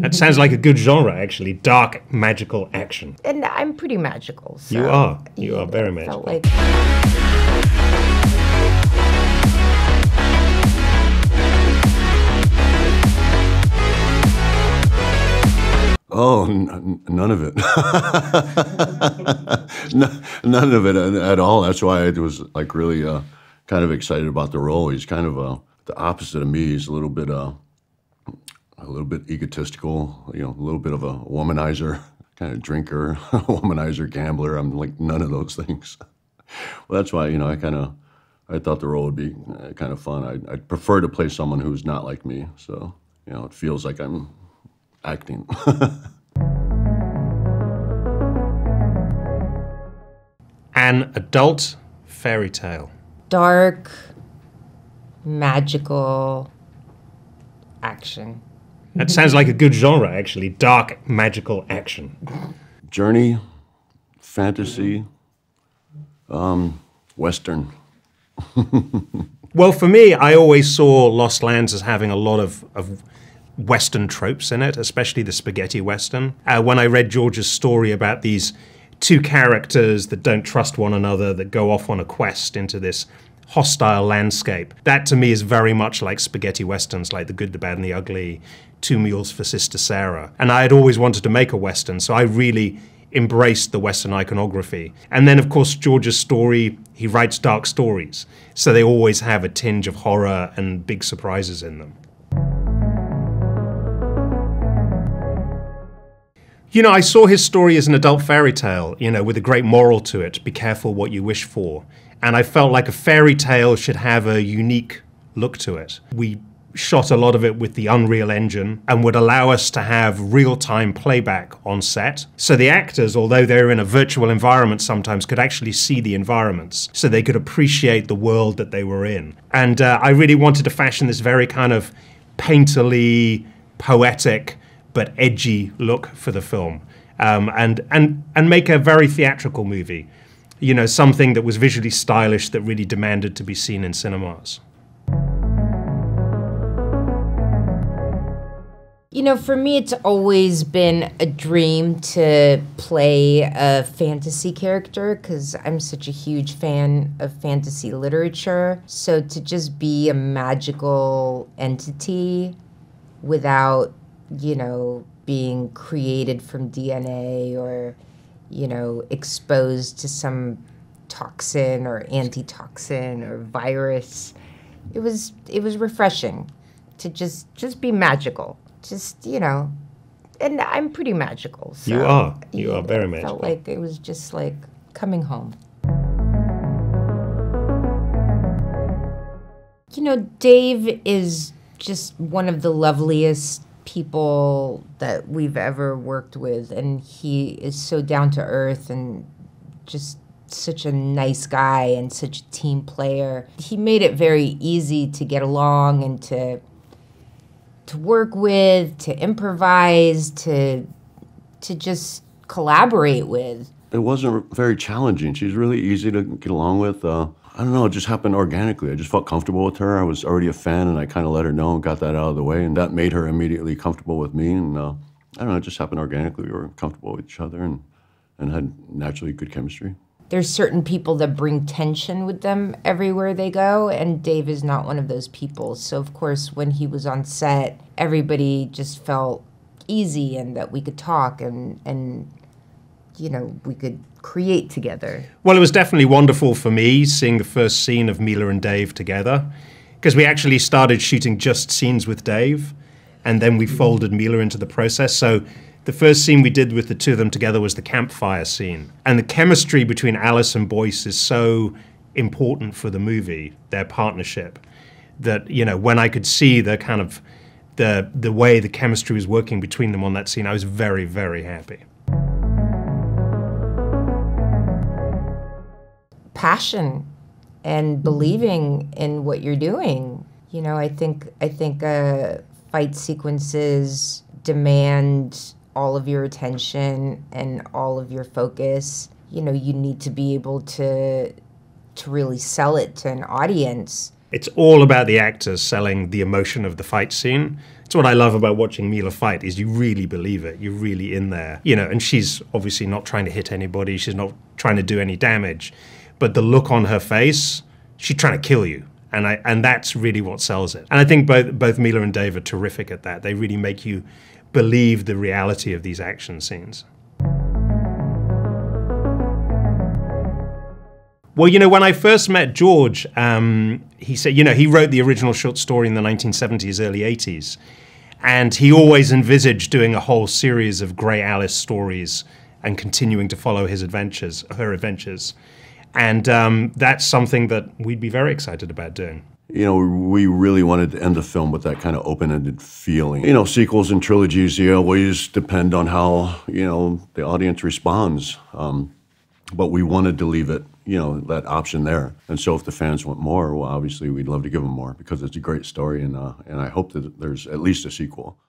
That sounds like a good genre, actually. Dark, magical action. And I'm pretty magical. So You are. You are very magical. Felt like... Oh, none of it. None of it at all. That's why I was like really kind of excited about the role. He's kind of the opposite of me. He's a little bit egotistical, you know, a little bit of a womanizer, kind of drinker, womanizer, gambler. I'm like none of those things. Well, that's why, you know, I thought the role would be kind of fun. I'd prefer to play someone who's not like me. So, you know, it feels like I'm acting. An adult fairy tale. Dark, magical action. That sounds like a good genre, actually. Dark, magical action. Journey, fantasy, Western. Well, for me, I always saw Lost Lands as having a lot of Western tropes in it, especially the spaghetti Western. When I read George's story about these two characters that don't trust one another, that go off on a quest into this hostile landscape, that to me is very much like spaghetti Westerns, like The Good, the Bad, and the Ugly, Two Mules for Sister Sarah. And I had always wanted to make a Western, so I really embraced the Western iconography. And then, of course, George's story, he writes dark stories, so they always have a tinge of horror and big surprises in them. You know, I saw his story as an adult fairy tale, you know, with a great moral to it, be careful what you wish for. And I felt like a fairy tale should have a unique look to it. We shot a lot of it with the Unreal Engine and would allow us to have real-time playback on set. So the actors, although they're in a virtual environment sometimes, could actually see the environments, so they could appreciate the world that they were in. And I really wanted to fashion this very kind of painterly, poetic, but edgy look for the film, and make a very theatrical movie. You know, something that was visually stylish that really demanded to be seen in cinemas. You know, for me, it's always been a dream to play a fantasy character because I'm such a huge fan of fantasy literature. So to just be a magical entity without, you know, being created from DNA or, you know, exposed to some toxin or antitoxin or virus. It was refreshing to just be magical. Just, you know, and I'm pretty magical. So You are. You are very magical. Felt like it was just like coming home. You know, Dave is just one of the loveliest people that we've ever worked with, and he is so down to earth and just such a nice guy and such a team player. He made it very easy to get along and to work with, to improvise, to just collaborate with. It wasn't very challenging. She's really easy to get along with. I don't know, it just happened organically. I just felt comfortable with her. I was already a fan, and I kind of let her know and got that out of the way, and that made her immediately comfortable with me. And I don't know, it just happened organically. We were comfortable with each other and had naturally good chemistry. There's certain people that bring tension with them everywhere they go, and Dave is not one of those people. So, of course, when he was on set, everybody just felt easy and that we could talk and you know, we could create together. Well, it was definitely wonderful for me seeing the first scene of Milla and Dave together, because we actually started shooting just scenes with Dave, and then we folded Milla into the process. So the first scene we did with the two of them together was the campfire scene. And the chemistry between Alice and Boyce is so important for the movie, their partnership, that, you know, when I could see the kind of the way the chemistry was working between them on that scene, I was very, very happy. Passion and believing in what you're doing. You know, I think fight sequences demand all of your attention and all of your focus. You know, you need to be able to really sell it to an audience. It's all about the actors selling the emotion of the fight scene. It's what I love about watching Milla fight, is you really believe it. You're really in there. You know, and she's obviously not trying to hit anybody. She's not trying to do any damage. But the look on her face, she's trying to kill you. And that's really what sells it. And I think both Milla and Dave are terrific at that. They really make you believe the reality of these action scenes. Well, you know, when I first met George, he said, you know, he wrote the original short story in the 1970s, early 80s. And he always envisaged doing a whole series of Grey Alice stories and continuing to follow his adventures, her adventures. And that's something that we'd be very excited about doing. You know, we really wanted to end the film with that kind of open-ended feeling. You know, sequels and trilogies, they always depend on how, you know, the audience responds. But we wanted to leave it, you know, that option there. And so if the fans want more, well, obviously we'd love to give them more, because it's a great story, and I hope that there's at least a sequel.